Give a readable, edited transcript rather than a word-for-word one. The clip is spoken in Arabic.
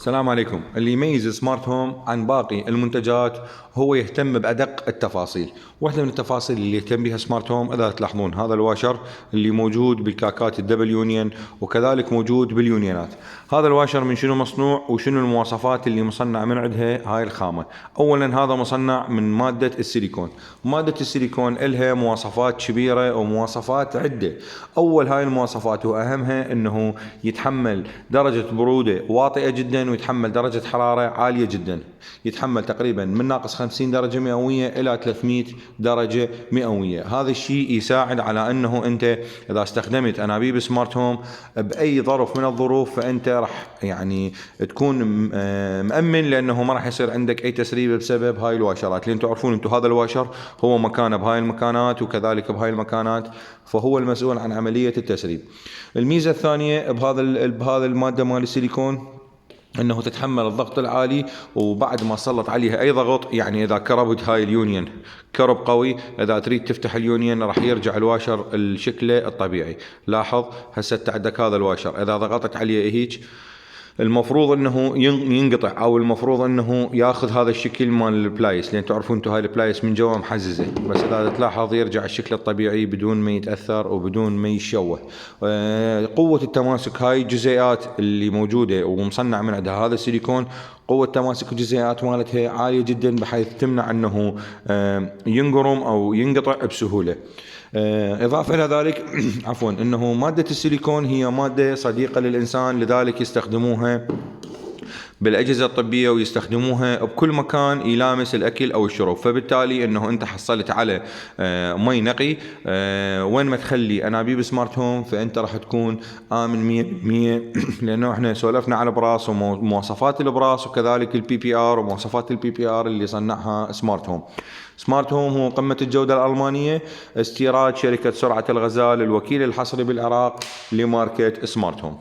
السلام عليكم. اللي يميز سمارت هوم عن باقي المنتجات هو يهتم بأدق التفاصيل. واحدة من التفاصيل اللي يهتم بها سمارت هوم، إذا تلاحظون هذا الواشر اللي موجود بالكاكات الدبل يونيون وكذلك موجود باليونيونات. هذا الواشر من شنو مصنوع وشنو المواصفات اللي مصنع من عندها هاي الخامة؟ أولا هذا مصنع من مادة السيليكون. مادة السيليكون إلها مواصفات كبيرة ومواصفات عدة. أول هاي المواصفات وأهمها أنه يتحمل درجة برودة واطئة جدا ويتحمل درجة حرارة عالية جدا. يتحمل تقريبا من ناقص 50 درجة مئوية إلى 300 درجة مئوية. هذا الشيء يساعد على أنه أنت إذا استخدمت أنابيب سمارت هوم بأي ظرف من الظروف فأنت راح يعني تكون مأمن، لأنه ما راح يصير عندك أي تسريب بسبب هاي الواشرات. لأن تعرفون أنتم هذا الواشر هو مكانه بهاي المكانات وكذلك بهاي المكانات، فهو المسؤول عن عملية التسريب. الميزة الثانية بهذا المادة مال السيليكون انه تتحمل الضغط العالي، وبعد ما سلط عليها اي ضغط، يعني اذا كربت هاي اليونيون كرب قوي، اذا تريد تفتح اليونيون راح يرجع الواشر لشكله الطبيعي. لاحظ هسه عندك هذا الواشر اذا ضغطت عليه هيك المفروض انه ينقطع، او المفروض انه ياخذ هذا الشكل مال البلايس، لان تعرفون انتم هاي البلايس من جوا محززه، بس اذا تلاحظ يرجع الشكل الطبيعي بدون ما يتاثر وبدون ما يشوه. قوه التماسك هاي الجزيئات اللي موجوده ومصنع من عندها هذا السيليكون، قوة تماسك الجزيئات مالتها عالية جدا بحيث تمنع انه ينقرم او ينقطع بسهولة. إضافة إلى ذلك عفوا أنه مادة السيليكون هي مادة صديقة للإنسان، لذلك يستخدموها بالأجهزة الطبية ويستخدموها بكل مكان يلامس الأكل أو الشرب. فبالتالي أنه أنت حصلت على مي نقي، وين ما تخلي أنابيب سمارت هوم فأنت راح تكون آمن 100%. لأنه إحنا سولفنا على البراس ومواصفات البراس وكذلك البي بي آر ومواصفات البي بي آر اللي صنعها سمارت هوم. سمارت هوم هو قمة الجودة الألمانية، استيراد شركة سرعة الغزال، الوكيل الحصري بالعراق لماركة سمارت هوم.